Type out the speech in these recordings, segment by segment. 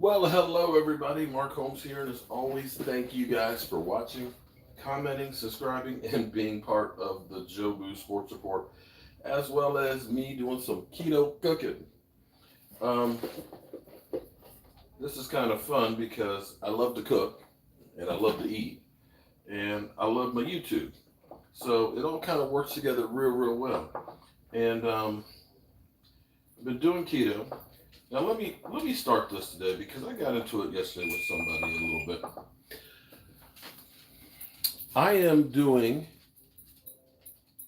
Well, hello everybody. Mark Holmes here, and as always, thank you guys for watching, commenting, subscribing, and being part of the Jobu Sports Report, as well as me doing some keto cooking. Um, this is kind of fun because I love to cook and I love to eat, and I love my YouTube. So it all kind of works together real well. And I've been doing keto. Now let me start this today because I got into it yesterday with somebody a little bit. I am doing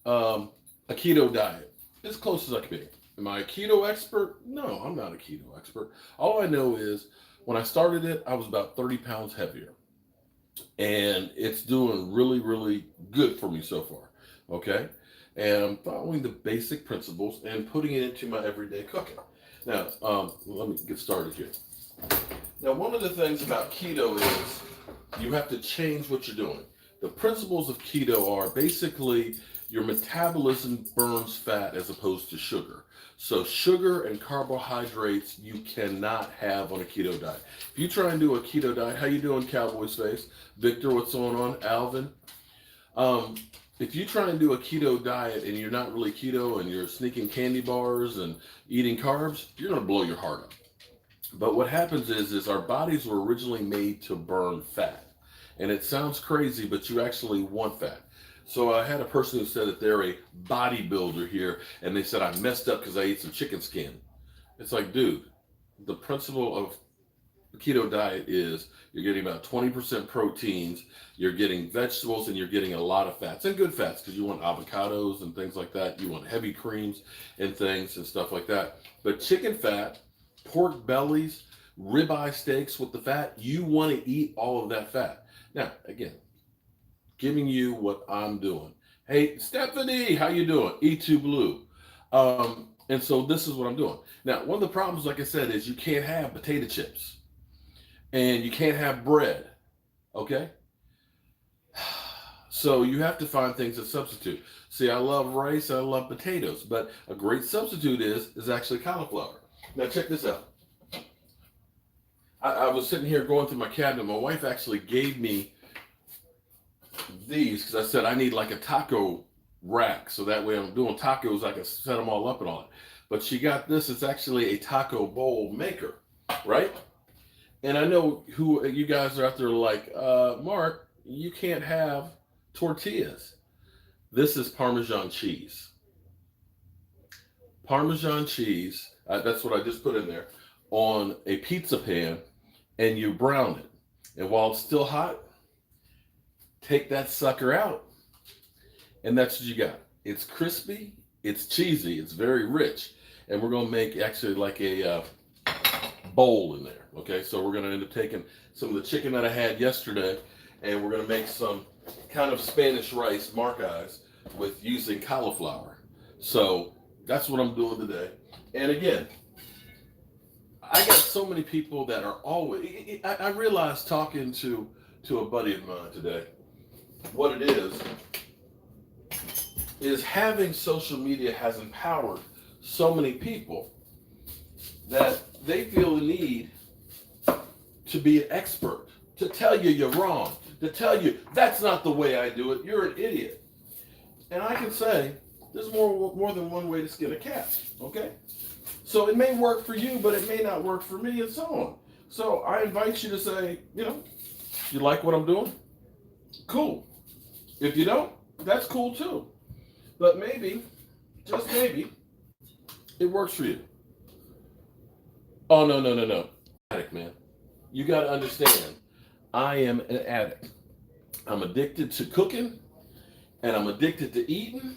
a keto diet as close as I can be. Am I a keto expert? No, I'm not a keto expert. All I know is when I started it, I was about 30 pounds heavier, and it's doing really good for me so far. Okay, and I'm following the basic principles and putting it into my everyday cooking. Now, let me get started here. Now, one of the things about keto is you have to change what you're doing. The principles of keto are basically your metabolism burns fat as opposed to sugar. So sugar and carbohydrates you cannot have on a keto diet. If you try and do a keto diet, how you doing, Cowboys face? Victor, what's going on? Alvin? Um, if you try and do a keto diet and you're not really keto and you're sneaking candy bars and eating carbs, you're going to blow your heart up. But what happens is our bodies were originally made to burn fat. And it sounds crazy, but you actually want fat. So I had a person who said that they're a bodybuilder here, and they said I messed up because I ate some chicken skin. It's like, dude, the principle of the keto diet is you're getting about 20% proteins, you're getting vegetables, and you're getting a lot of fats, and good fats, because you want avocados and things like that. You want heavy creams and things and stuff like that. But chicken fat, pork bellies, ribeye steaks with the fat, you want to eat all of that fat. Now, again, giving you what I'm doing. Hey, Stephanie, how you doing? E2 Blue. And so this is what I'm doing. Now, one of the problems, like I said, is you can't have potato chips and you can't have bread. Okay? So you have to find things that substitute. See, I love rice, I love potatoes, but a great substitute is actually cauliflower. Now check this out. I was sitting here going through my cabinet. My wife actually gave me these because I said I need like a taco rack, so that way I'm doing tacos, I can set them all up and all that. But she got this. It's actually a taco bowl maker, right? And I know who you guys are out there like, Mark, you can't have tortillas. This is Parmesan cheese. Parmesan cheese, that's what I just put in there, on a pizza pan, and you brown it. And while it's still hot, take that sucker out, and that's what you got. It's crispy, it's cheesy, it's very rich, and we're gonna make actually like a bowl in there. Okay, so we're gonna end up taking some of the chicken that I had yesterday, and we're gonna make some kind of Spanish rice marquez with using cauliflower. So that's what I'm doing today. And again, I got so many people that are always. I realized talking to a buddy of mine today, what it is having social media has empowered so many people that they feel the need to be an expert, to tell you you're wrong, to tell you that's not the way I do it, you're an idiot. And I can say there's more than one way to skin a cat, okay? So it may work for you, but it may not work for me, and so on. So I invite you to say, you like what I'm doing? Cool. If you don't, that's cool too. But maybe, just maybe, it works for you. Oh, no. Addict, man. You got to understand, I am an addict. I'm addicted to cooking, and I'm addicted to eating,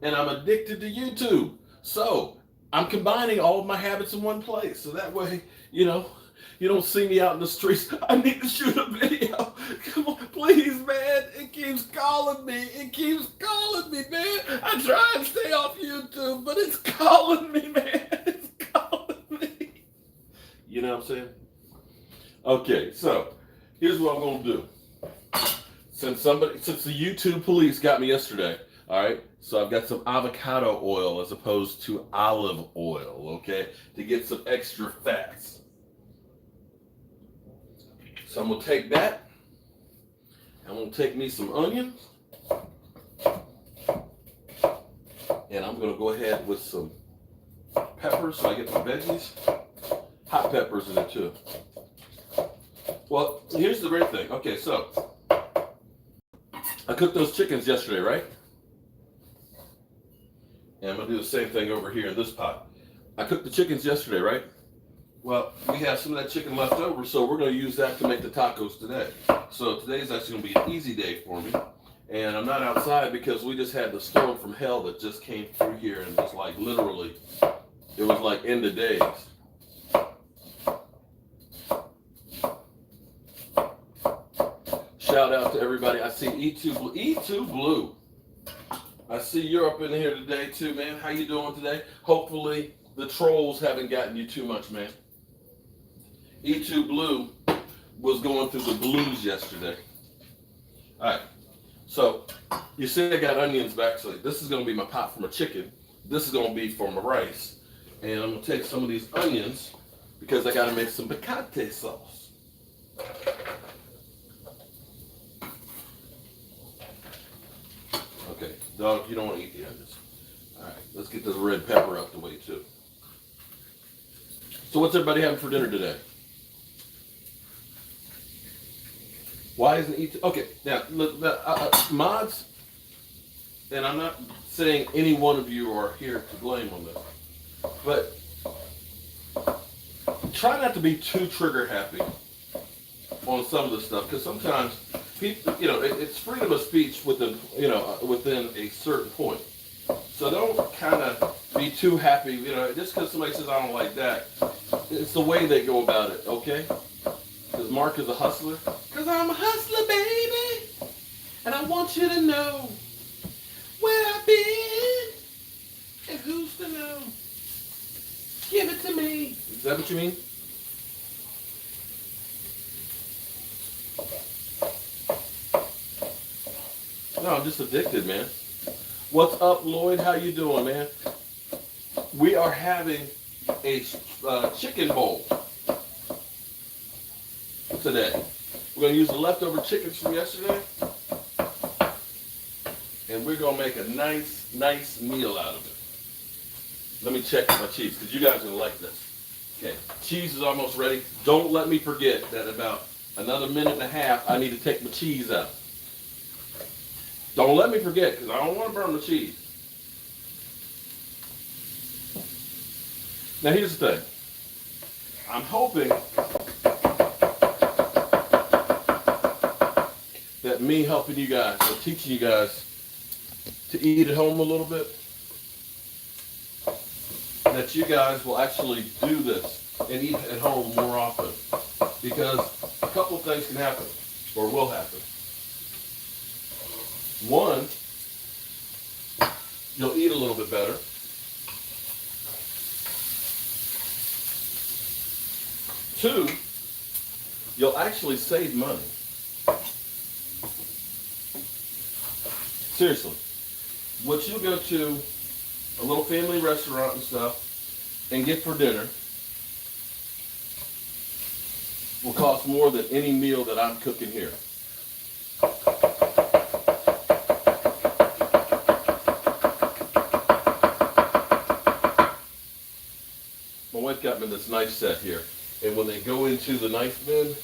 and I'm addicted to YouTube. So I'm combining all of my habits in one place. So that way, you don't see me out in the streets. I need to shoot a video. Come on, please, man. It keeps calling me. Man. I try and stay off YouTube, but it's calling me, man. It's calling me. You know what I'm saying? Okay, so here's what I'm going to do. Since the YouTube police got me yesterday, all right, so I've got some avocado oil as opposed to olive oil, okay, to get some extra fats. So I'm going to take that. I'm going to take me some onions. And I'm going to go ahead with some peppers so I get my veggies. Hot peppers in it too. Well, here's the great thing. Okay, so I cooked those chickens yesterday, right? And I'm going to do the same thing over here in this pot. I cooked the chickens yesterday, right? Well, we have some of that chicken left over, so we're going to use that to make the tacos today. So today's actually going to be an easy day for me. And I'm not outside because we just had the storm from hell that just came through here, and it's like literally, it was like end of days. Shout out to everybody. I see E2 Blue. I see you're up in here today too, man. How you doing today? Hopefully the trolls haven't gotten you too much, man. E2 Blue was going through the blues yesterday. All right. So you see I got onions back. So this is going to be my pot for my chicken. This is going to be for my rice. And I'm going to take some of these onions because I got to make some picante sauce. Okay, dog, you don't want to eat the onions. All right, let's get this red pepper out the way too. So what's everybody having for dinner today? Why isn't it? Okay, now look, mods, and I'm not saying any one of you are here to blame on this, but try not to be too trigger happy on some of the stuff, because sometimes people, it's freedom of speech within, within a certain point. So don't kind of be too happy, just because somebody says I don't like that. It's the way they go about it, okay? Because Mark is a hustler. Because I'm a hustler, baby. And I want you to know where I've been. And who's to know? Give it to me. Is that what you mean? No, I'm just addicted, man. What's up, Lloyd? How you doing, man? We are having a chicken bowl today. We're going to use the leftover chickens from yesterday, and we're going to make a nice meal out of it. Let me check my cheese, because you guys are going to like this. Okay, cheese is almost ready. Don't let me forget that about another minute and a half, I need to take my cheese out. Don't let me forget, because I don't want to burn the cheese. Now here's the thing. I'm hoping that me helping you guys, or teaching you guys to eat at home a little bit, that you guys will actually do this and eat at home more often. Because a couple things can happen, or will happen. One, you'll eat a little bit better. Two, you'll actually save money. Seriously. What you go to a little family restaurant and stuff and get for dinner will cost more than any meal that I'm cooking here. My wife got me this knife set here, and when they go into the knife bin,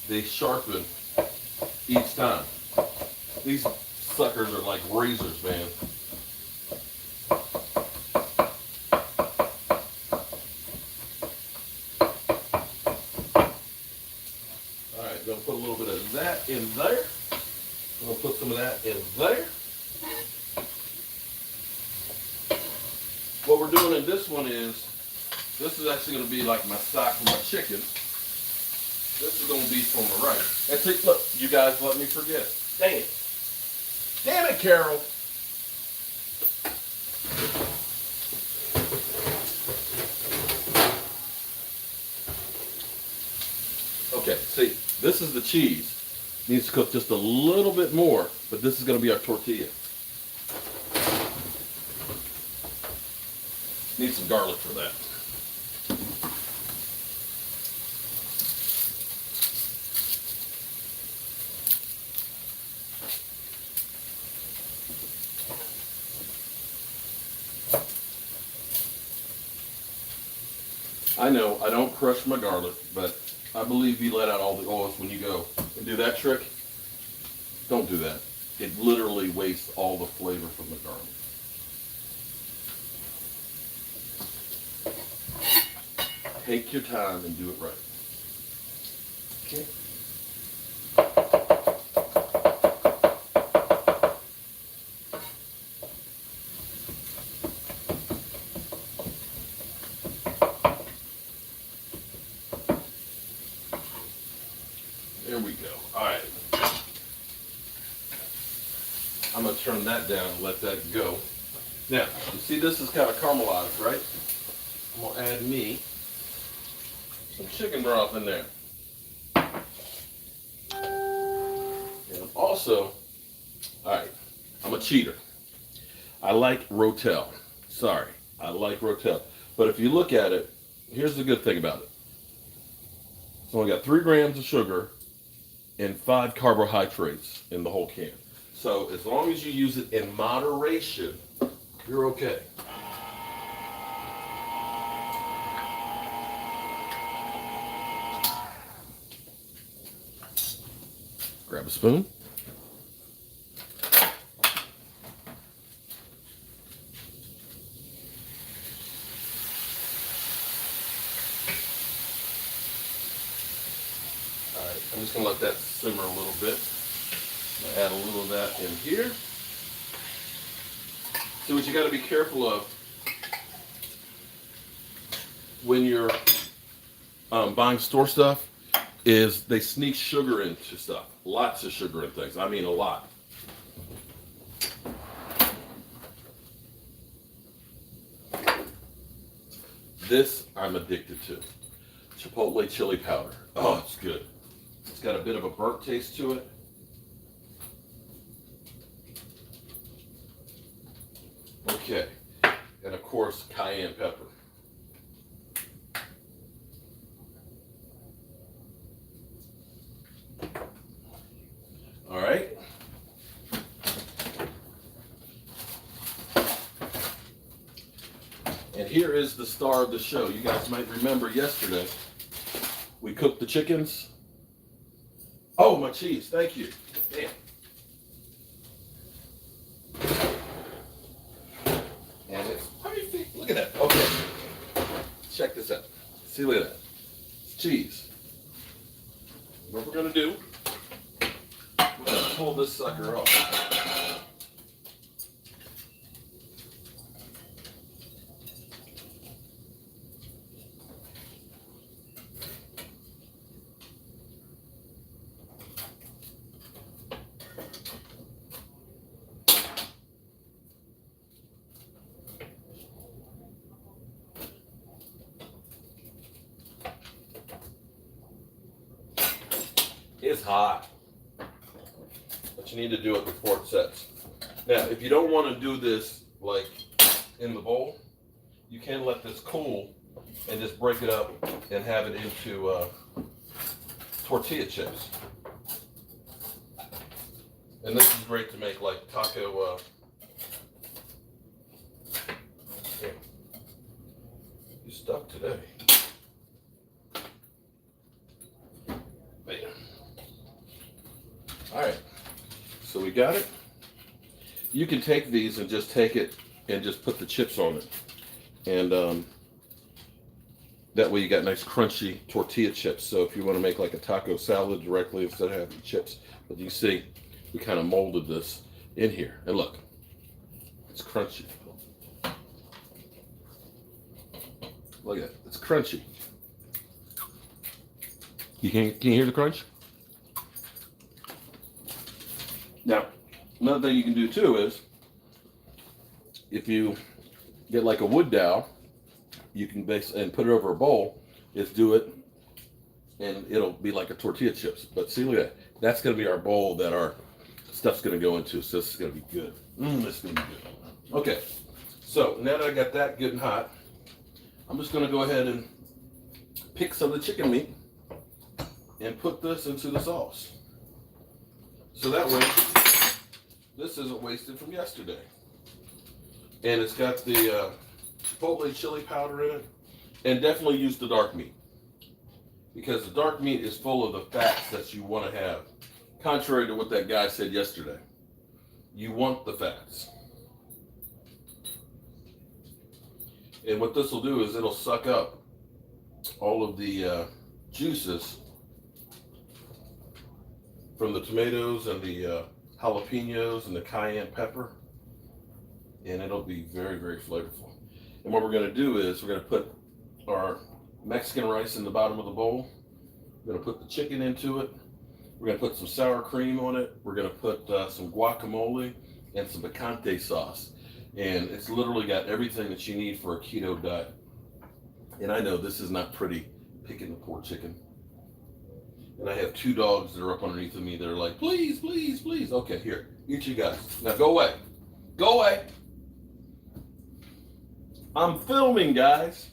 they sharpen each time. These suckers are like razors, man. Alright, gonna put a little bit of that in there. I'm gonna put some of that in there. What we're doing in this one is, this is actually going to be like my stock for my chicken. This is going to be for my rice. And see, look, you guys let me forget. Dang it. Damn it, Carol. Okay, see, this is the cheese. Needs to cook just a little bit more, but this is going to be our tortilla. Need some garlic for that. I know I don't crush my garlic, but I believe you let out all the oils when you go and do that trick. Don't do that. It literally wastes all the flavor from the garlic. Take your time and do it right. Okay. There we go. All right. I'm going to turn that down and let that go. Now, you see this is kind of caramelized, right? I'm going to add me some chicken broth in there. And also, all right, I'm a cheater. I like Rotel. Sorry, I like Rotel. But if you look at it, here's the good thing about it. It's only got 3 grams of sugar and 5 carbohydrates in the whole can. So as long as you use it in moderation, you're okay. Grab a spoon. All right, I'm just gonna let that simmer a little bit. I'm gonna add a little of that in here. See, what you got to be careful of when you're buying store stuff is they sneak sugar into stuff. Lots of sugar in things. I mean a lot. This I'm addicted to. Chipotle chili powder. Oh, it's good. It's got a bit of a burnt taste to it. Okay. And of course, cayenne pepper. All right. And here is the star of the show. You guys might remember yesterday we cooked the chickens. Oh, my cheese. Thank you. Damn. And it's, look at that. Okay. Check this out. See, look at that. It's cheese. What we're going to do, we're going to pull this sucker off. It's hot, but you need to do it before it sets. Now, if you don't want to do this like in the bowl, you can let this cool and just break it up and have it into tortilla chips. And this is great to make like taco. Here. You stuck today. Bam. All right, so we got it. You can take these and just take it and just put the chips on it. And that way you got nice crunchy tortilla chips. So if you want to make like a taco salad directly instead of having chips. But you see, we kind of molded this in here. And look, it's crunchy. Look at it, it's crunchy. Can you hear the crunch? Now, another thing you can do too is, if you get like a wood dowel, you can base and put it over a bowl, is do it, and it'll be like a tortilla chips. But see, look at that. That's going to be our bowl that our stuff's going to go into. So this is going to be good. This is going to be good. Okay, so now that I got that good and hot, I'm just going to go ahead and pick some of the chicken meat and put this into the sauce. So that way, this isn't wasted from yesterday. And it's got the chipotle chili powder in it. And definitely use the dark meat, because the dark meat is full of the fats that you want to have. Contrary to what that guy said yesterday, you want the fats. And what this will do is it'll suck up all of the juices from the tomatoes and the jalapenos and the cayenne pepper, and it'll be very, very flavorful. And what we're going to do is we're going to put our Mexican rice in the bottom of the bowl. We're going to put the chicken into it. We're going to put some sour cream on it. We're going to put some guacamole and some picante sauce. And it's literally got everything that you need for a keto diet. And I know this is not pretty, picking the poor chicken. And I have 2 dogs that are up underneath of me that are like, please, please, please. Okay, here, eat you guys. Now go away. Go away. I'm filming, guys.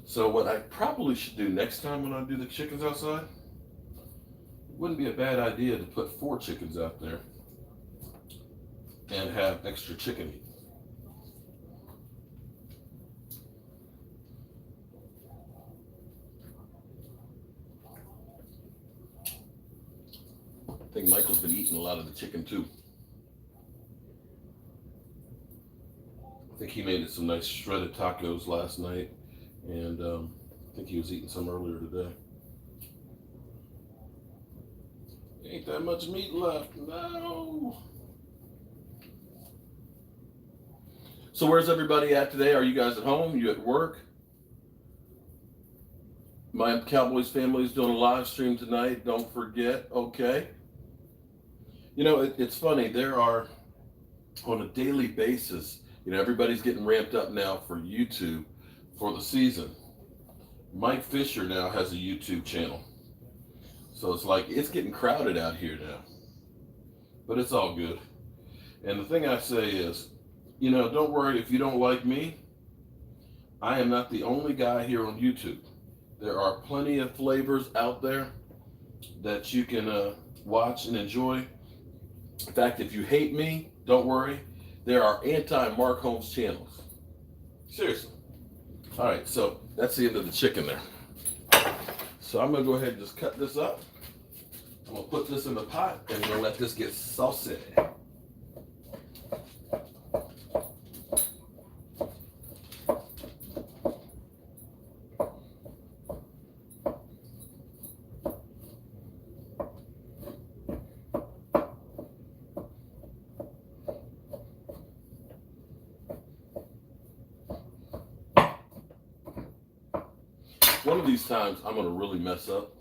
So what I probably should do next time when I do the chickens outside, it wouldn't be a bad idea to put 4 chickens out there and have extra chicken meat. I think Michael's been eating a lot of the chicken too. I think he made some nice shredded tacos last night, and I think he was eating some earlier today. Ain't that much meat left, no. So where's everybody at today? Are you guys at home? You at work? My Cowboys family is doing a live stream tonight. Don't forget, okay? You know, it's funny. There are, on a daily basis, you know, everybody's getting ramped up now for YouTube for the season. Mike Fisher now has a YouTube channel. So it's like, it's getting crowded out here now. But it's all good. And the thing I say is, you know, don't worry if you don't like me. I am not the only guy here on YouTube. There are plenty of flavors out there that you can watch and enjoy. In fact, if you hate me, don't worry. There are anti-Mark Holmes channels. Seriously. All right, so that's the end of the chicken there. So I'm going to go ahead and just cut this up. I'm going to put this in the pot and we're going to let this get saucy. One of these times I'm going to really mess up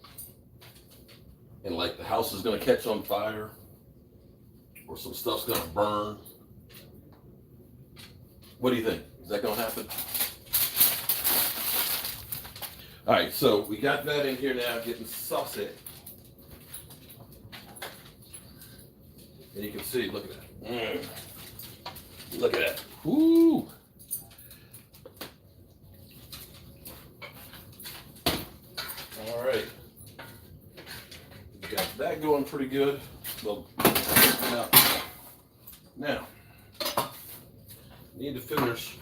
and like the house is going to catch on fire or some stuff's going to burn. What do you think? Is that going to happen? All right, so we got that in here now, getting saucy. And you can see, look at that. Look at that. Woo! All right, got that going pretty good. Well, now, need to finish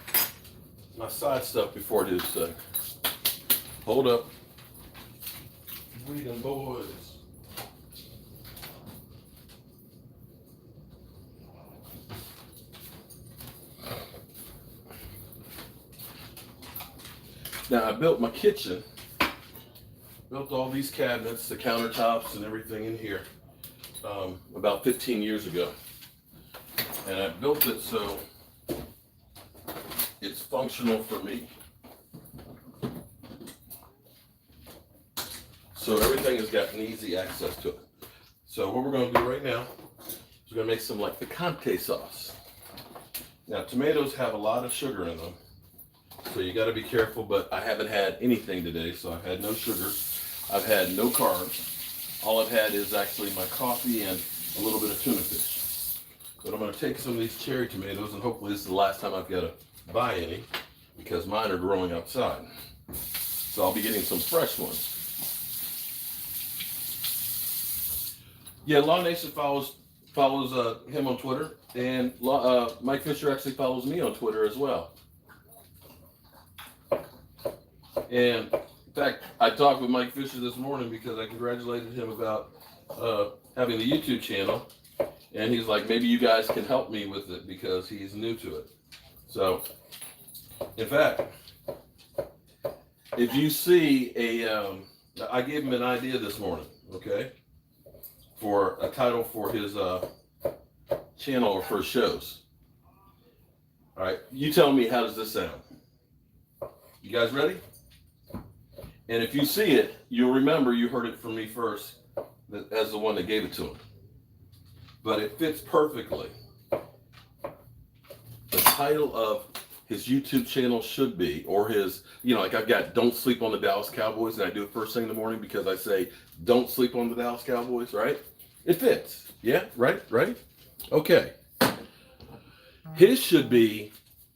my side stuff before I do this thing. Hold up. Breathing boys. Now I built my kitchen. Built all these cabinets, the countertops and everything in here about 15 years ago. And I built it so it's functional for me. So everything has got an easy access to it. So what we're going to do right now is we're going to make some like picante sauce. Now tomatoes have a lot of sugar in them, so you got to be careful, but I haven't had anything today, so I've had no sugar. I've had no carbs. All I've had is actually my coffee and a little bit of tuna fish. But I'm going to take some of these cherry tomatoes, and hopefully this is the last time I've got to buy any, because mine are growing outside. So I'll be getting some fresh ones. Yeah, Law Nation follows follows him on Twitter, and Mike Fisher actually follows me on Twitter as well. And in fact, I talked with Mike Fisher this morning because I congratulated him about having the YouTube channel, and he's like, maybe you guys can help me with it because he's new to it. So, in fact, if you see I gave him an idea this morning, okay, for a title for his channel or for his shows. All right, you tell me, how does this sound? You guys ready? And if you see it, you'll remember you heard it from me first as the one that gave it to him. But it fits perfectly. The title of his YouTube channel should be, or his, like I've got Don't Sleep on the Dallas Cowboys, and I do it first thing in the morning because I say, don't sleep on the Dallas Cowboys, right? It fits. Yeah, right? Okay. His should be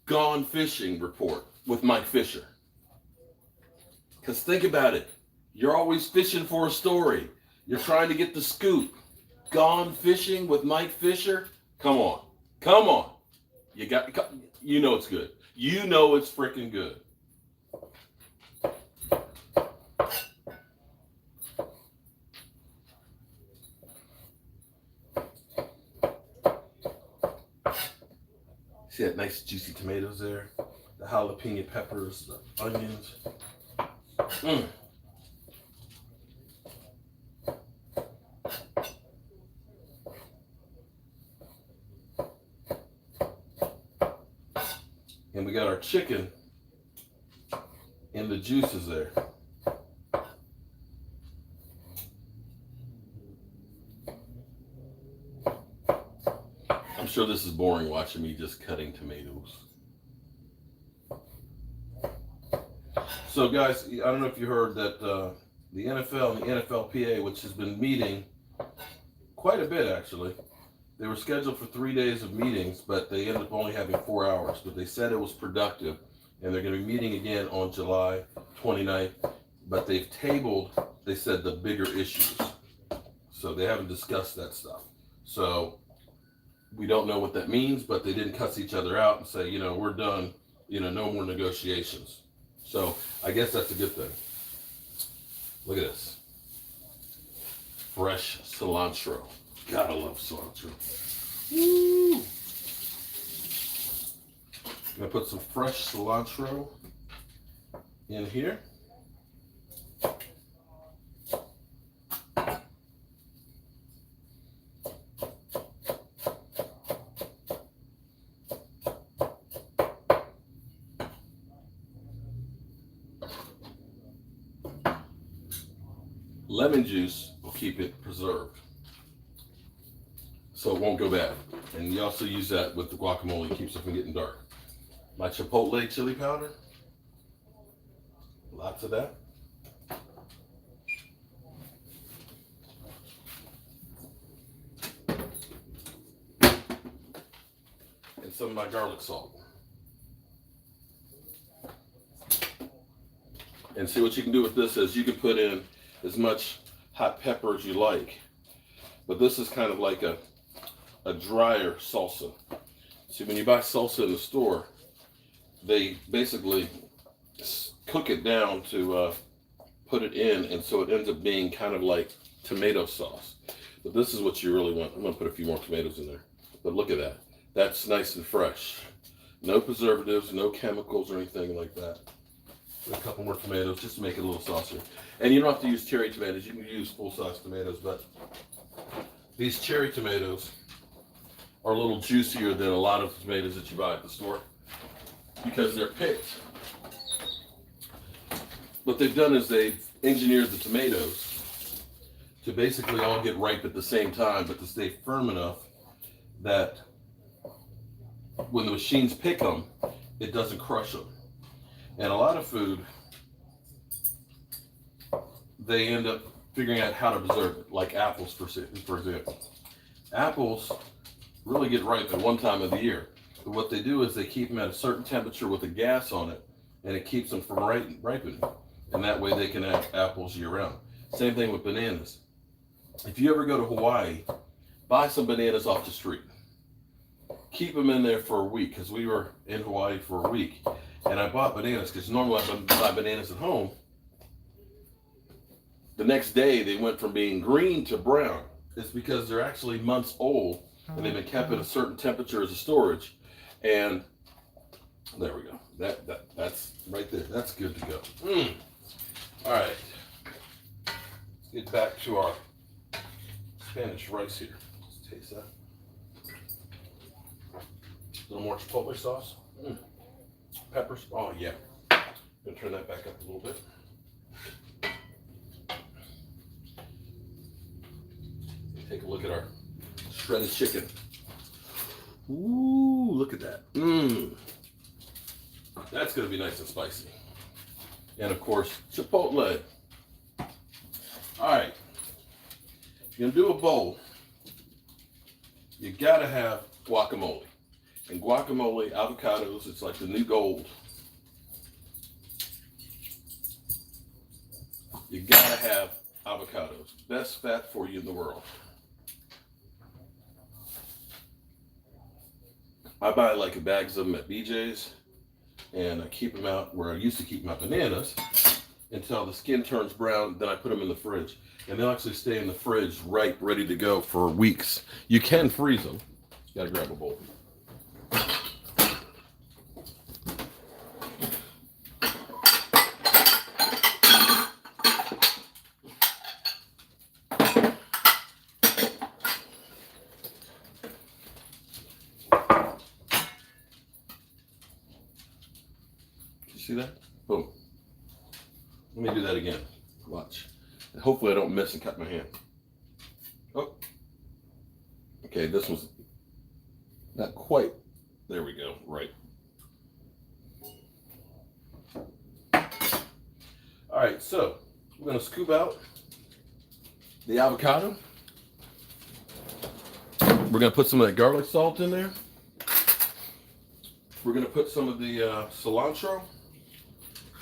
Gone Fishing Report with Mike Fisher. Because think about it. You're always fishing for a story. You're trying to get the scoop. Gone Fishing with Mike Fisher? Come on. You know it's good. You know it's freaking good. See that nice juicy tomatoes there? The jalapeno peppers, the onions. And we got our chicken and the juices there. I'm sure this is boring watching me just cutting tomatoes. So guys, I don't know if you heard that the NFL and the NFLPA, which has been meeting quite a bit actually, they were scheduled for 3 days of meetings, but they ended up only having 4 hours. But they said it was productive, and they're going to be meeting again on July 29th. But they've tabled, they said, the bigger issues. So they haven't discussed that stuff. So we don't know what that means, but they didn't cuss each other out and say, we're done, no more negotiations. So I guess that's a good thing. Look at this. Fresh cilantro. God, I love cilantro. Woo! I'm going to put some fresh cilantro in here. Lemon juice will keep it preserved, so it won't go bad. And you also use that with the guacamole. It keeps it from getting dark. My chipotle chili powder, lots of that. And some of my garlic salt. And see, what you can do with this is you can put in as much hot pepper as you like. But this is kind of like a drier salsa. See, when you buy salsa in the store, they basically cook it down to put it in, and so it ends up being kind of like tomato sauce. But this is what you really want. I'm going to put a few more tomatoes in there. But look at that. That's nice and fresh. No preservatives, no chemicals or anything like that. A couple more tomatoes just to make it a little saucier. And you don't have to use cherry tomatoes. You can use full-size tomatoes, but these cherry tomatoes are a little juicier than a lot of tomatoes that you buy at the store because they're picked. What they've done is they've engineered the tomatoes to basically all get ripe at the same time, but to stay firm enough that when the machines pick them, it doesn't crush them. And a lot of food, they end up figuring out how to preserve it, like apples, for example. Apples really get ripe at one time of the year. But what they do is they keep them at a certain temperature with a gas on it, and it keeps them from ripening. And that way they can have apples year round. Same thing with bananas. If you ever go to Hawaii, buy some bananas off the street. Keep them in there for a week, because we were in Hawaii for a week. And I bought bananas, because normally I buy bananas at home. The next day, they went from being green to brown. It's because they're actually months old, and they've been kept at a certain temperature as a storage. And there we go. That's right there. That's good to go. All right. Let's get back to our Spanish rice here. Let's taste that. A little more chipotle sauce. Peppers. Oh, yeah. Gonna turn that back up a little bit. Take a look at our shredded chicken. Ooh, look at that. That's gonna be nice and spicy. And of course, chipotle. All right. If you're gonna do a bowl, you gotta have guacamole. And guacamole, avocados, it's like the new gold. You gotta have avocados. Best fat for you in the world. I buy like bags of them at BJ's, and I keep them out where I used to keep my bananas until the skin turns brown. Then I put them in the fridge, and they'll actually stay in the fridge ripe, ready to go for weeks. You can freeze them. You gotta grab a bowl. See that? Boom. Let me do that again. Watch. And hopefully I don't miss and cut my hand. Oh. Okay, this one's not quite. There we go. Right. All right, so we're going to scoop out the avocado. We're going to put some of that garlic salt in there. We're going to put some of the cilantro,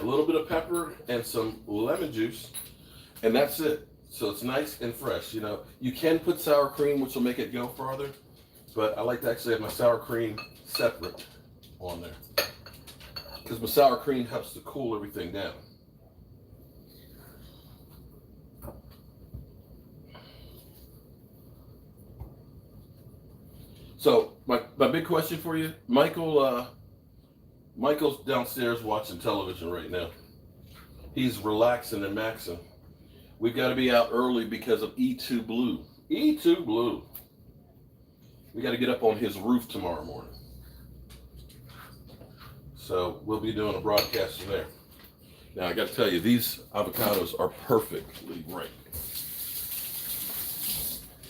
a little bit of pepper, and some lemon juice, and that's it. So it's nice and fresh. You know, you can put sour cream, which will make it go farther, but I like to actually have my sour cream separate on there, because my sour cream helps to cool everything down. So my big question for you, Michael's downstairs watching television right now. He's relaxing and maxing. We've got to be out early because of E2 Blue. E2 Blue. We got to get up on his roof tomorrow morning. So we'll be doing a broadcast from there. Now I got to tell you, these avocados are perfectly ripe.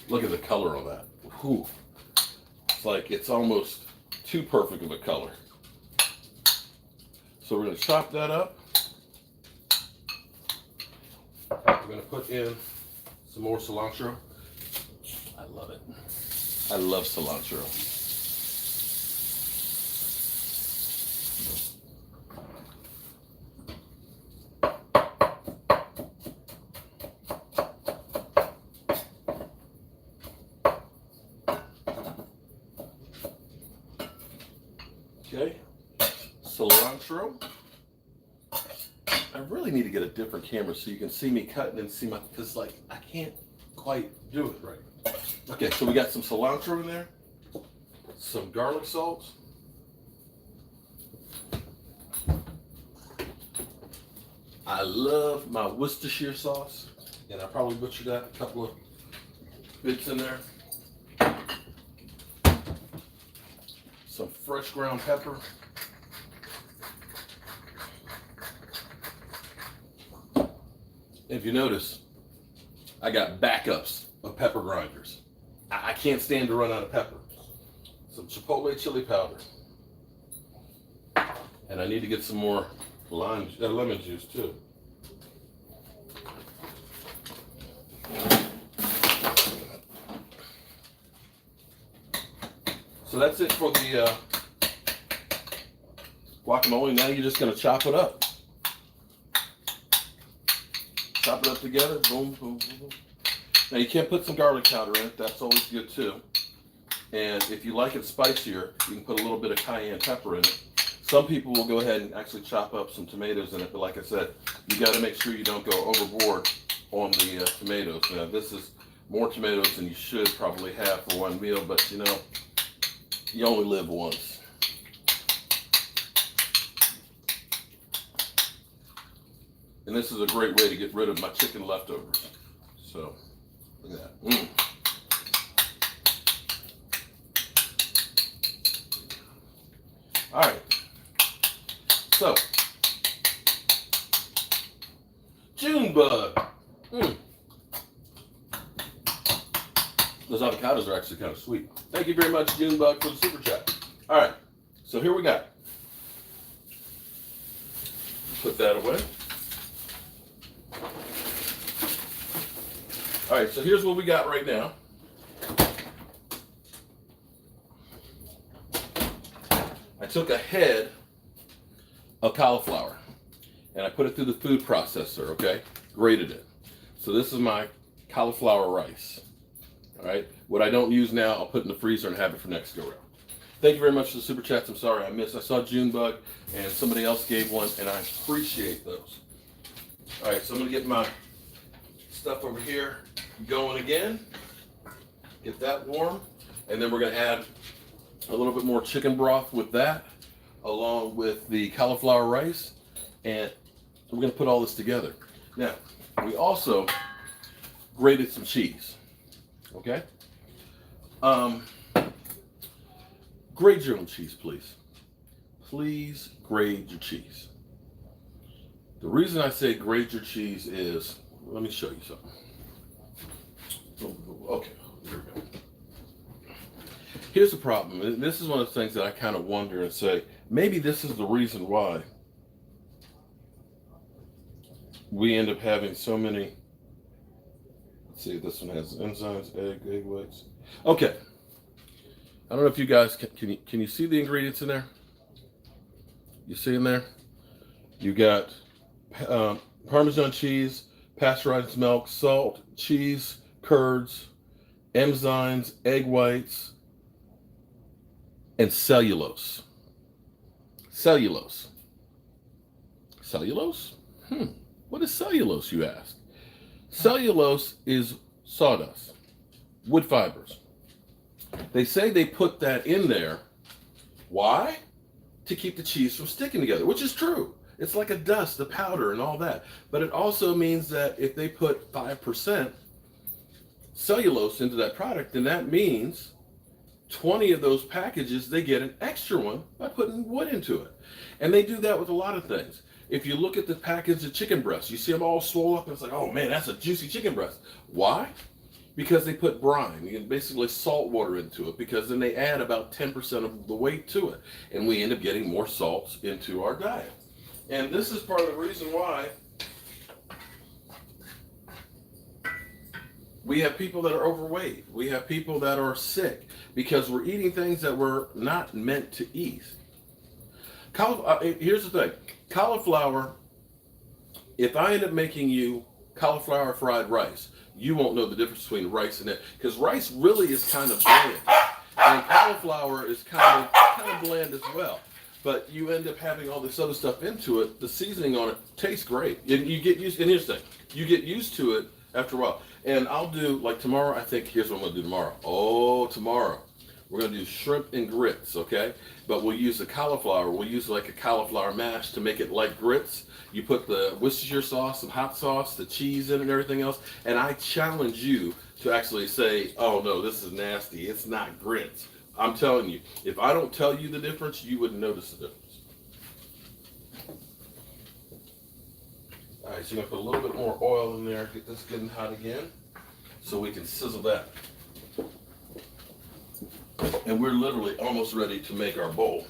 Look at the color on that. Whew. It's like it's almost too perfect of a color. So we're going to chop that up. We're going to put in some more cilantro. I love it. I love cilantro. Okay, cilantro. I really need to get a different camera so you can see me cutting and see my, because like I can't quite do it right. Okay, so we got some cilantro in there, some garlic salt, I love my Worcestershire sauce, and I probably butchered that, a couple of bits in there. Some fresh ground pepper. If you notice, I got backups of pepper grinders. I can't stand to run out of pepper. Some chipotle chili powder. And I need to get some more lemon juice too. So that's it for the guacamole. Now you're just going to chop it up. Chop it up together. Boom, boom, boom, boom. Now you can put some garlic powder in it. That's always good too. And if you like it spicier, you can put a little bit of cayenne pepper in it. Some people will go ahead and actually chop up some tomatoes in it, but like I said, you got to make sure you don't go overboard on the tomatoes. Now this is more tomatoes than you should probably have for one meal, but you know, you only live once. And this is a great way to get rid of my chicken leftovers. So, look at that. All right. So, June bug. Those avocados are actually kind of sweet. Thank you very much, June bug, for the super chat. All right. So here we go. Put that away. All right, so here's what we got right now. I took a head of cauliflower and I put it through the food processor, okay? Grated it. So this is my cauliflower rice. All right, what I don't use now, I'll put in the freezer and have it for next go round. Thank you very much for the super chats. I'm sorry I missed. I saw Junebug and somebody else gave one, and I appreciate those. All right, so I'm gonna get my stuff over here going again. Get that warm, and then we're gonna add a little bit more chicken broth with that, along with the cauliflower rice, and we're gonna put all this together. Now, we also grated some cheese, okay? Grade your own cheese, please. Please grade your cheese. The reason I say grade your cheese is, let me show you something. Okay, here we go. Here's the problem. And this is one of the things that I kind of wonder and say, maybe this is the reason why we end up having so many. Let's see, this one has enzymes, egg whites. Okay. I don't know if you guys can you see the ingredients in there? You see in there? You got Parmesan cheese, pasteurized milk, salt, cheese, curds, enzymes, egg whites, and cellulose. Cellulose. Cellulose? What is cellulose, you ask? Cellulose is sawdust, wood fibers. They say they put that in there. Why? To keep the cheese from sticking together, which is true. It's like a dust, a powder, and all that. But it also means that if they put 5% cellulose into that product, then that means 20 of those packages, they get an extra one by putting wood into it. And they do that with a lot of things. If you look at the package of chicken breasts, you see them all swole up and it's like, oh man, that's a juicy chicken breast. Why? Because they put brine, basically salt water into it, because then they add about 10% of the weight to it. And we end up getting more salts into our diet. And this is part of the reason why we have people that are overweight. We have people that are sick because we're eating things that we're not meant to eat. Here's the thing. Cauliflower, if I end up making you cauliflower fried rice, you won't know the difference between rice and it, because rice really is kind of bland, and cauliflower is kind of bland as well. But you end up having all this other stuff into it. The seasoning on it tastes great, and you get used. And here's the thing: you get used to it after a while. And I'll do like tomorrow. I think here's what I'm gonna do tomorrow. Oh, tomorrow we're gonna do shrimp and grits, okay? But we'll use the cauliflower. We'll use like a cauliflower mash to make it like grits. You put the Worcestershire sauce, some hot sauce, the cheese in it and everything else. And I challenge you to actually say, oh no, this is nasty. It's not grits. I'm telling you, if I don't tell you the difference, you wouldn't notice the difference. All right, so you're gonna put a little bit more oil in there, get this getting hot again, so we can sizzle that. And we're literally almost ready to make our bowl.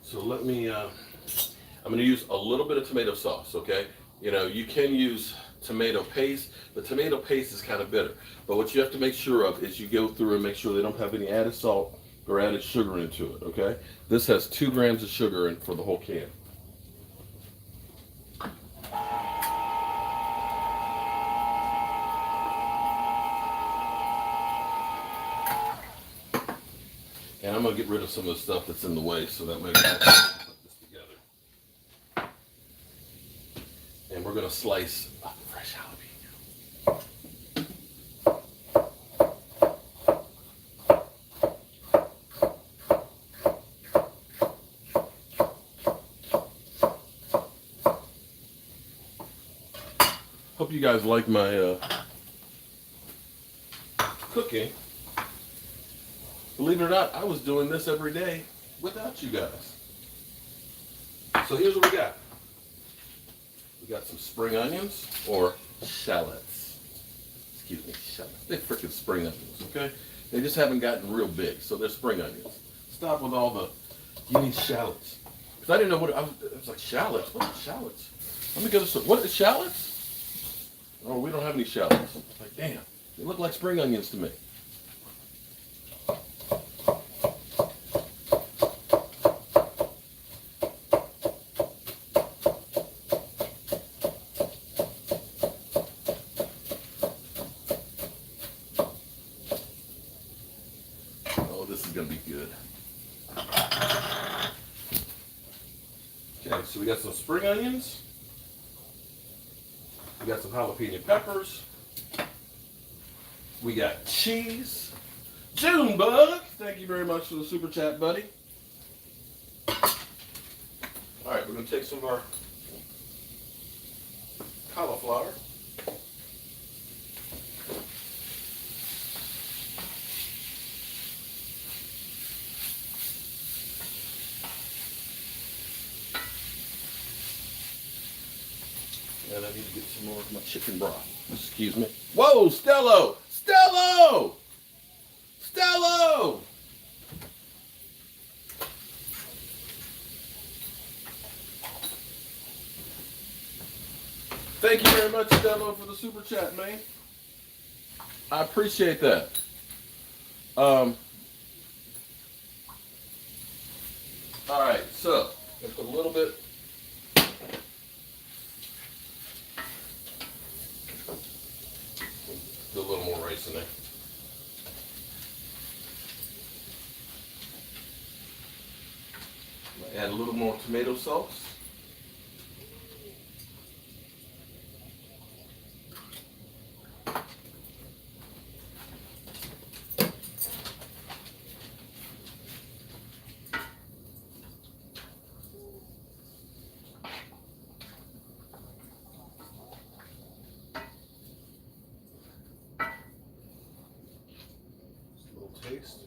So let me, I'm gonna use a little bit of tomato sauce, okay? You know, you can use tomato paste, but tomato paste is kind of bitter. But what you have to make sure of is you go through and make sure they don't have any added salt or added sugar into it, okay? This has 2 grams of sugar in for the whole can. I'm going to get rid of some of the stuff that's in the way so that way we can put this together. And we're going to slice fresh jalapeno. Hope you guys like my cooking. Believe it or not, I was doing this every day without you guys. So here's what we got. We got some spring onions, or shallots. Excuse me, shallots. They're freaking spring onions, okay? They just haven't gotten real big, so they're spring onions. Stop with all the, you need shallots. Because I didn't know what, I was like, shallots? What are shallots? Let me go to some, what is shallots? Oh, we don't have any shallots. Like, damn, they look like spring onions to me. Gonna be good. Okay, so we got some spring onions. We got some jalapeno peppers. We got cheese. Junebug, thank you very much for the super chat, buddy. All right, we're gonna take some of our cauliflower. And I need to get some more of my chicken broth. Excuse me. Whoa, Stello! Stello! Stello! Thank you very much, Stello, for the super chat, man. I appreciate that. All right, so I'm gonna put a little bit. Do a little more rice in there. Add a little more tomato sauce. Taste.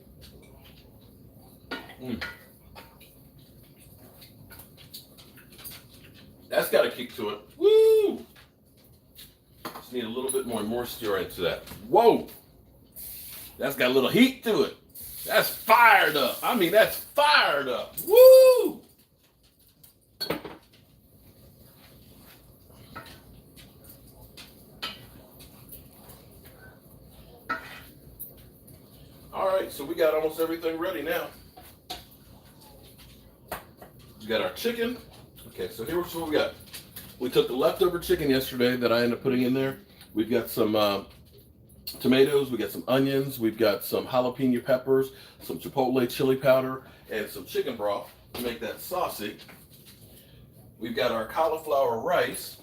That's got a kick to it. Woo! Just need a little bit more moisture into that. Whoa! That's got a little heat to it. That's fired up. I mean, that's fired up. Woo! All right, so we got almost everything ready now. We got our chicken. Okay, so here's what we got. We took the leftover chicken yesterday that I ended up putting in there. We've got some tomatoes, we got some onions, we've got some jalapeno peppers, some chipotle chili powder, and some chicken broth to make that saucy. We've got our cauliflower rice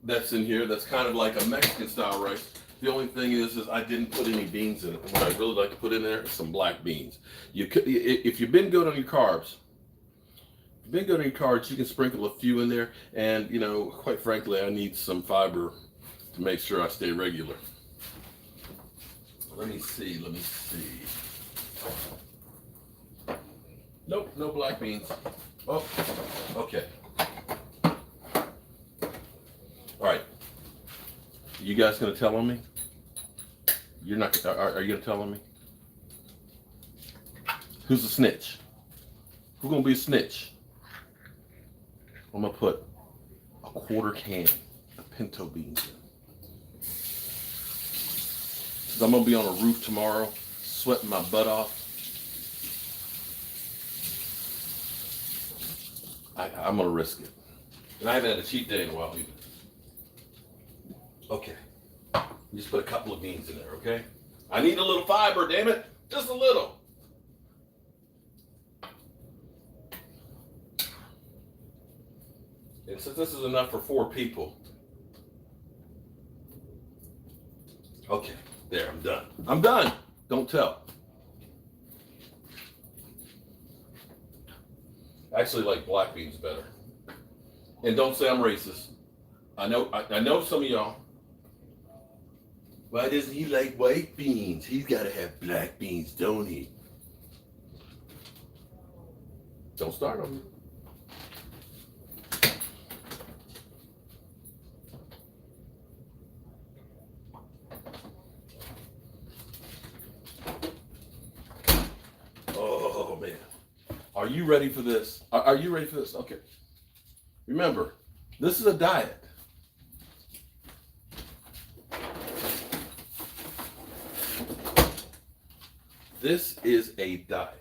that's in here. That's kind of like a Mexican style rice. The only thing is I didn't put any beans in it. What I really like to put in there is some black beans. You could, if you've been good on your carbs, you can sprinkle a few in there. And you know, quite frankly, I need some fiber to make sure I stay regular. Let me see. Nope, no black beans. Oh, okay. All right. You guys gonna tell on me? You're not. Are you gonna tell on me? Who's a snitch? Who's gonna be a snitch? I'm gonna put a quarter can of pinto beans in. Cause I'm gonna be on a roof tomorrow, sweating my butt off. I'm gonna risk it. And I haven't had a cheat day in a while either. Okay. Just put a couple of beans in there, okay? I need a little fiber, damn it. Just a little. And since this is enough for 4 people, okay, there, I'm done. I'm done. Don't tell. I actually like black beans better. And don't say I'm racist. I know some of y'all. Why doesn't he like white beans? He's got to have black beans, don't he? Don't start on me. Oh, man. Are you ready for this? Are you ready for this? Okay. Remember, this is a diet. This is a diet.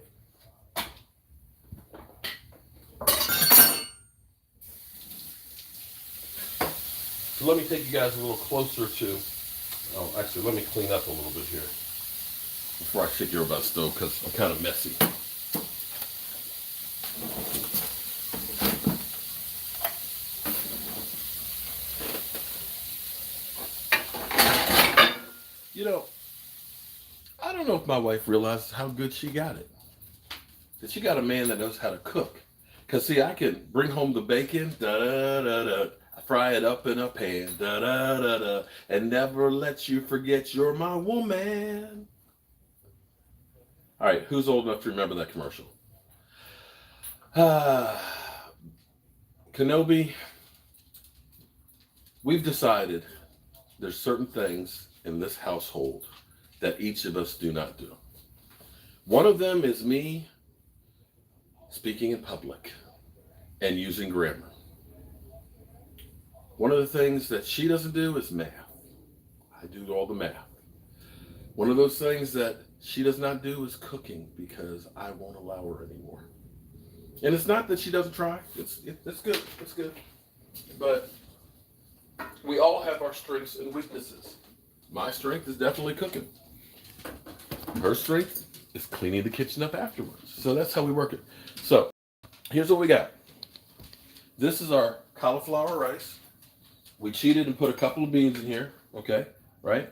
So let me take you guys a little closer to, oh, actually, let me clean up a little bit here before I shake you over by the stove because I'm kind of messy. You know, I don't know if my wife realizes how good she got it. That she got a man that knows how to cook. Because, see, I can bring home the bacon, da-da-da-da, fry it up in a pan, da-da-da-da, and never let you forget you're my woman. All right, who's old enough to remember that commercial? Kenobi, we've decided there's certain things in this household that each of us do not do. One of them is me speaking in public and using grammar. One of the things that she doesn't do is math. I do all the math. One of those things that she does not do is cooking because I won't allow her anymore. And it's not that she doesn't try. It's good. It's good. But we all have our strengths and weaknesses. My strength is definitely cooking. Her strength is cleaning the kitchen up afterwards. So that's how we work it. So here's what we got. This is our cauliflower rice. We cheated and put a couple of beans in here. Okay, right?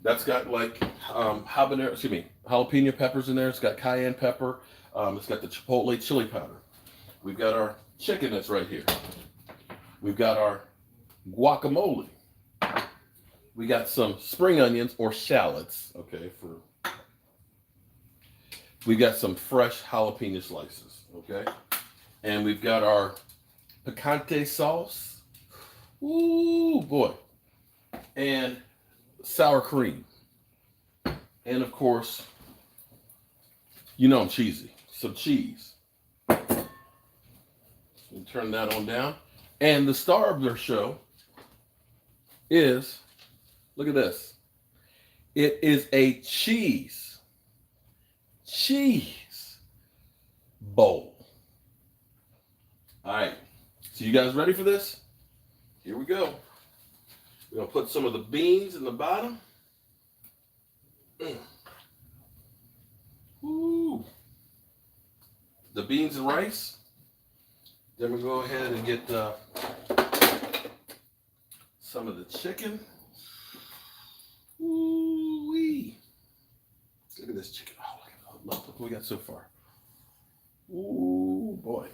That's got like jalapeno peppers in there. It's got cayenne pepper. It's got the chipotle chili powder. We've got our chicken that's right here. We've got our guacamole. We got some spring onions or shallots. Okay, we got some fresh jalapeno slices. Okay, and we've got our picante sauce. Ooh boy, and sour cream, and of course, you know I'm cheesy. Some cheese. And turn that on down. And the star of their show is, look at this. It is a cheese bowl. All right. So you guys ready for this? Here we go. We're going to put some of the beans in the bottom. Ooh. The beans and rice. Then we'll go ahead and get some of the chicken. Ooh-wee. Look at this chicken. Oh, look what we got so far. Ooh, boy.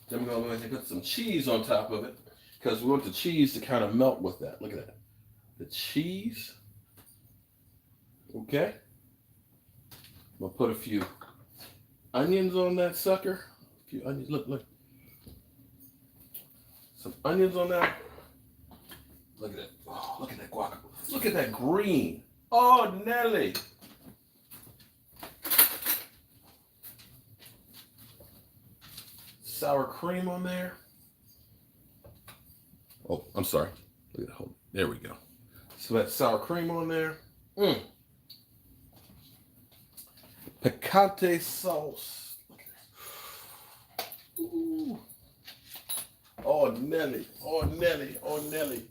Then we're going to go ahead and put some cheese on top of it because we want the cheese to kind of melt with that. Look at that. The cheese. Okay. I'm going to put a few onions on that sucker. A few onions. Look. Some onions on that. Look at that. Oh, look at that guac. Look at that green. Oh, Nelly. Sour cream on there. Oh, I'm sorry. Look at that. There we go. So that's sour cream on there. Picante sauce. Look at that. Ooh. Oh, Nelly. Oh, Nelly. Oh, Nelly.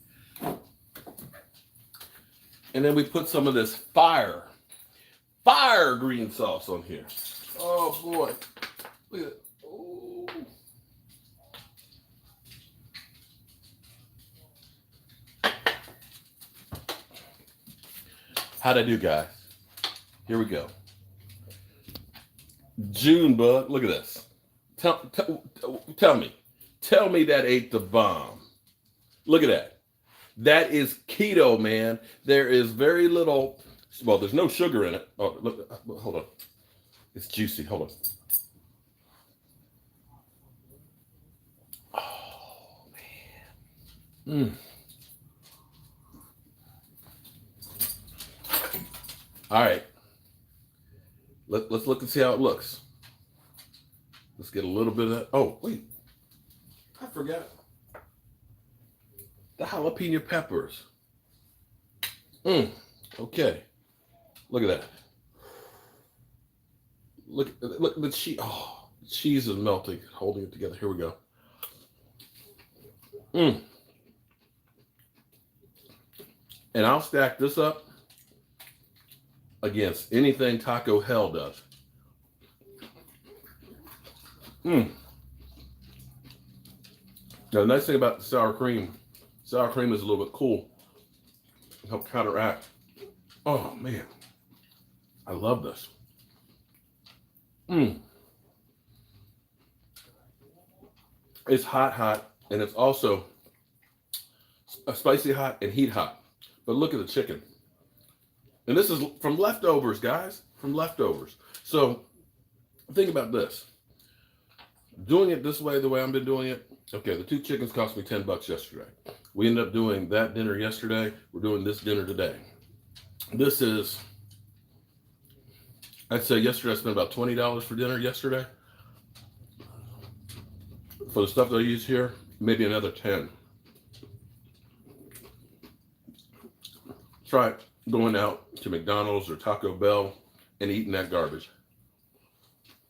And then we put some of this fire green sauce on here. Oh, boy. Look at it. Ooh. How'd I do, guys? Here we go. June bug. Look at this. Tell me. Tell me that ain't the bomb. Look at that. That is keto, man. There is very little. Well, there's no sugar in it. Oh, look. Hold on. It's juicy. Hold on. Oh man. All right. Let's look and see how it looks. Let's get a little bit of that. Oh, wait. I forgot. The jalapeno peppers. Okay. Look at that. Look, the cheese. Oh, the cheese is melting, holding it together. Here we go. And I'll stack this up against anything Taco Hell does. Now, the nice thing about the sour cream is a little bit cool. Help counteract. Oh, man. I love this. It's hot, and it's also a spicy hot and heat hot. But look at the chicken. And this is from leftovers, guys. From leftovers. So think about this. Doing it this way, the way I've been doing it. Okay, the 2 chickens cost me $10 yesterday. We ended up doing that dinner yesterday. We're doing this dinner today. This is, I'd say yesterday I spent about $20 for dinner yesterday. For the stuff that I use here, maybe another 10. Try going out to McDonald's or Taco Bell and eating that garbage.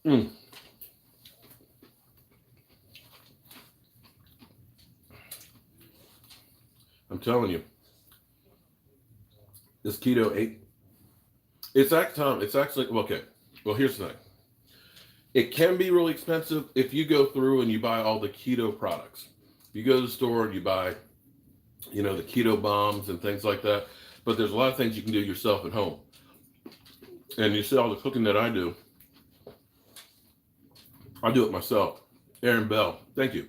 I'm telling you, this keto it's actually, okay. Well, here's the thing. It can be really expensive if you go through and you buy all the keto products. You go to the store and you buy, the keto bombs and things like that. But there's a lot of things you can do yourself at home. And you see all the cooking that I do it myself. Aaron Bell, thank you.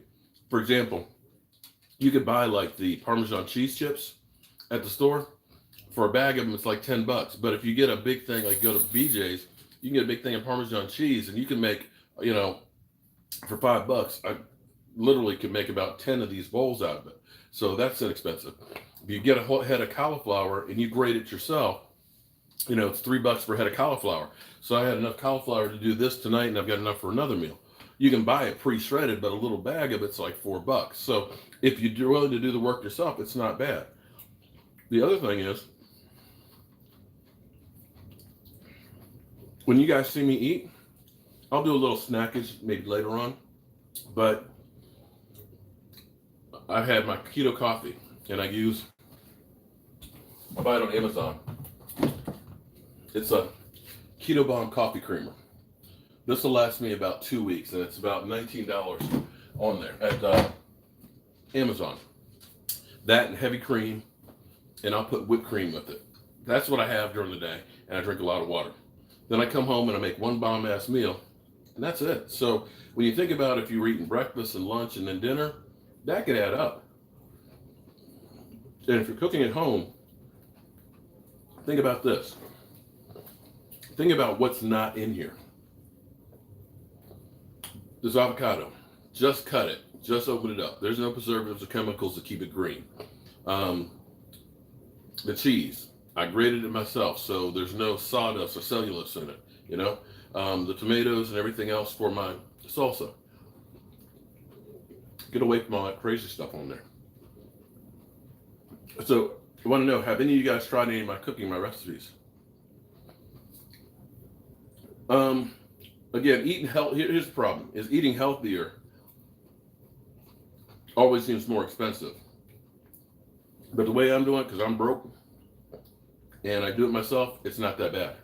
For example, you could buy like the Parmesan cheese chips at the store. For a bag of them, it's like $10. But if you get a big thing, like go to BJ's, you can get a big thing of Parmesan cheese, and you can make, for $5, I literally could make about 10 of these bowls out of it. So that's inexpensive. If you get a whole head of cauliflower and you grate it yourself, it's $3 per head of cauliflower. So I had enough cauliflower to do this tonight, and I've got enough for another meal. You can buy it pre-shredded, but a little bag of it's like $4. So if you're willing to do the work yourself, it's not bad. The other thing is, when you guys see me eat, I'll do a little snackage maybe later on, but I had my keto coffee, and I buy it on Amazon. It's a Keto Bomb coffee creamer. This will last me about 2 weeks, and it's about $19 on there at Amazon. That and heavy cream, and I'll put whipped cream with it. That's what I have during the day, and I drink a lot of water. Then I come home and I make one bomb-ass meal, and that's it. So when you think about if you were eating breakfast and lunch and then dinner, that could add up. And if you're cooking at home, think about this. Think about what's not in here. This avocado, just cut it, just open it up. There's no preservatives or chemicals to keep it green. The cheese, I grated it myself, so there's no sawdust or cellulose in it, the tomatoes and everything else for my salsa. Get away from all that crazy stuff on there. So I want to know, have any of you guys tried any of my cooking, my recipes? Again, eating health. Here's the problem: is eating healthier always seems more expensive. But the way I'm doing it, because I'm broke and I do it myself, it's not that bad.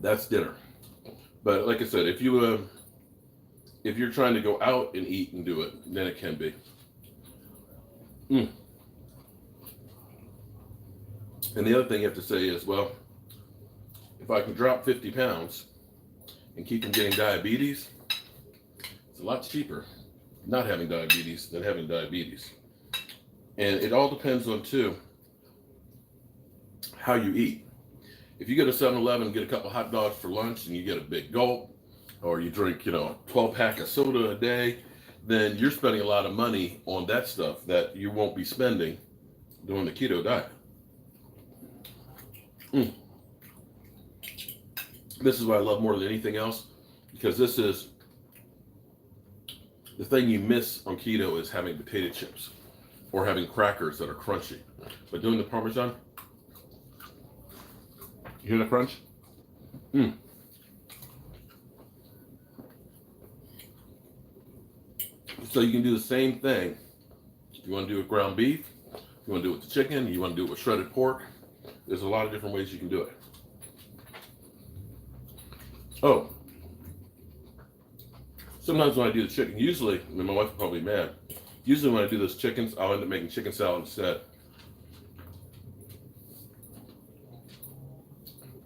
That's dinner. But like I said, if you're trying to go out and eat and do it, then it can be. And the other thing you have to say is, well, if I can drop 50 pounds and keep from getting diabetes, it's a lot cheaper not having diabetes than having diabetes. And it all depends on, too, how you eat. If you go to 7-Eleven and get a couple hot dogs for lunch and you get a big gulp, or you drink, 12-pack of soda a day, then you're spending a lot of money on that stuff that you won't be spending doing the keto diet. This is what I love more than anything else, because this is the thing you miss on keto is having potato chips or having crackers that are crunchy. But doing the Parmesan, you hear the crunch? So you can do the same thing. If you want to do it with ground beef, you want to do it with the chicken, you want to do it with shredded pork. There's a lot of different ways you can do it. Oh, sometimes when I do the chicken, usually, and my wife will probably be mad, usually when I do those chickens, I'll end up making chicken salad instead.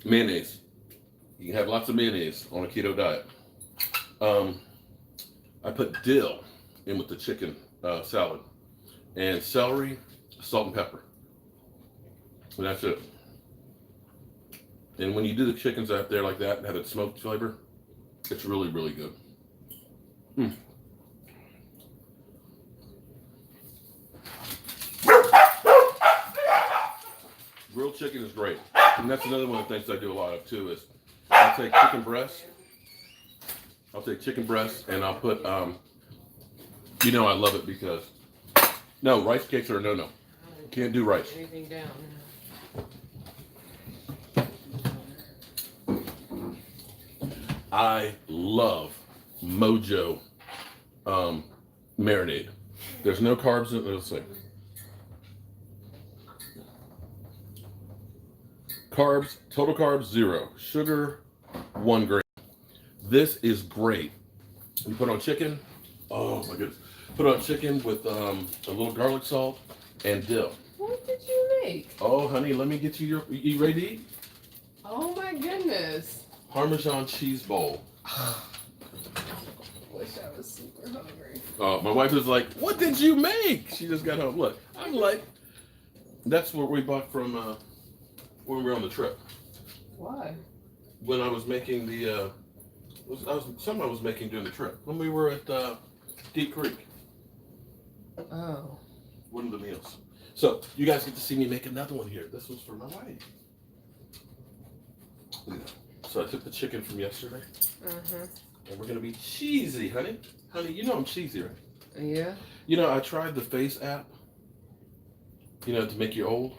Mayonnaise. You can have lots of mayonnaise on a keto diet. I put dill in with the chicken salad, and celery, salt and pepper. And that's it. And when you do the chickens out there like that and have that smoked flavor, it's really, really good. Grilled chicken is great. And that's another one of the things I do a lot of too is I'll take chicken breast. And I'll put, I love it because, no, rice cakes are a no-no. Can't do rice. Anything down. I love Mojo marinade. There's no carbs in it. Let's see. Carbs, total carbs, 0. Sugar, 1 gram. This is great. You put on chicken. Oh my goodness. Put on chicken with a little garlic salt and dill. What did you make? Oh, honey, let me get you you ready to eat? Oh my goodness. Parmesan cheese bowl. Wish I was super hungry. My wife was like, "What did you make?" She just got home. Look, I'm like, that's what we bought from when we were on the trip. Why? When I was making the, something I was making during the trip when we were at Deep Creek. Oh. One of the meals. So you guys get to see me make another one here. This one's for my wife. So I took the chicken from yesterday. And we're gonna be cheesy, honey. Honey, you know I'm cheesy, right? Yeah. I tried the Face app. To make you old.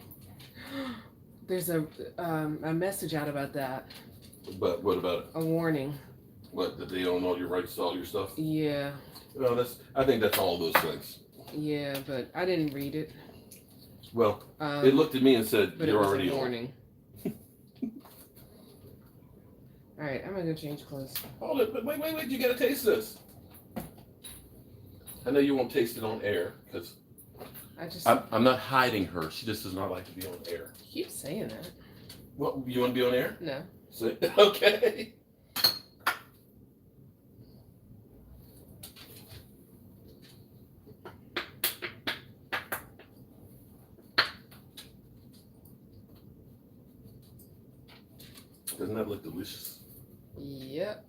There's a message out about that. But what about it? A warning. What, that they own all your rights to all your stuff? Yeah. Well, I think that's all those things. Yeah, but I didn't read it. Well, it looked at me and said, "You're already a warning." All right, I'm gonna go change clothes. Hold it, but wait! You gotta taste this. I know you won't taste it on air because I'm not hiding her. She just does not like to be on air. You keep saying that. Well, you want to be on air? No. Okay. Doesn't that look delicious? Yep.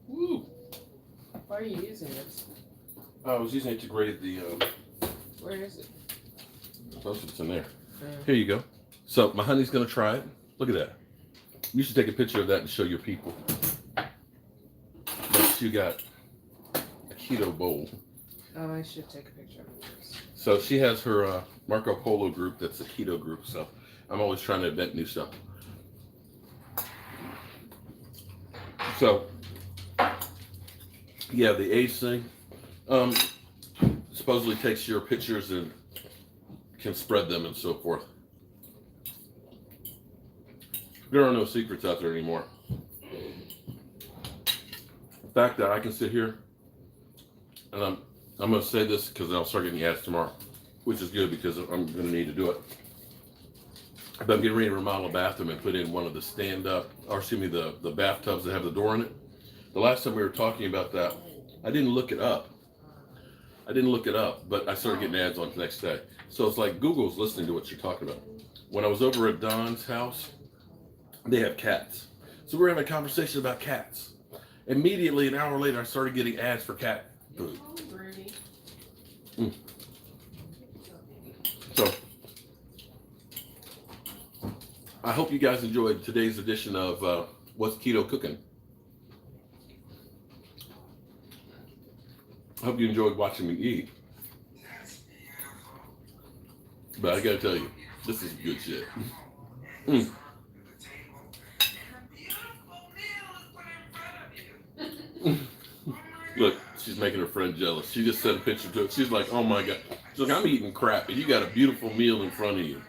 Woo! Why are you using this? I was using it to grade the. Where is it? Most of it's in there. Here you go. So my honey's gonna try it. Look at that. You should take a picture of that and show your people. But you got a keto bowl. Oh, I should take a picture of it first. So she has her Marco Polo group. That's a keto group. So I'm always trying to invent new stuff. So yeah, the age thing supposedly takes your pictures and can spread them and so forth. There are no secrets out there anymore. The fact that I can sit here and I'm going to say this because I'll start getting ads tomorrow. which is good because I'm going to need to do it. But I'm getting ready to remodel a bathroom and put in one of the the bathtubs that have the door in it. The last time we were talking about that, I didn't look it up. But I started getting ads on it the next day. So it's like Google's listening to what you're talking about. When I was over at Don's house, they have cats. So we're having a conversation about cats. Immediately, an hour later, I started getting ads for cat food. So, I hope you guys enjoyed today's edition of What's Keto Cooking. I hope you enjoyed watching me eat. But I gotta tell you, this is good shit. Look, she's making her friend jealous. She just sent a picture to it. She's like, oh my God. She's like, I'm eating crap, and you got a beautiful meal in front of you.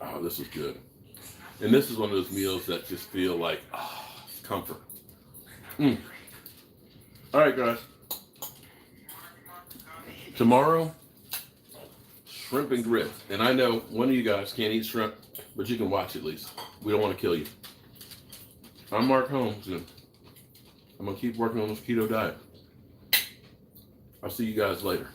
Oh, this is good. And this is one of those meals that just feel like, comfort. All right, guys. Tomorrow, shrimp and grits. And I know one of you guys can't eat shrimp, but you can watch at least. We don't want to kill you. I'm Mark Holmes, and I'm going to keep working on this keto diet. I'll see you guys later.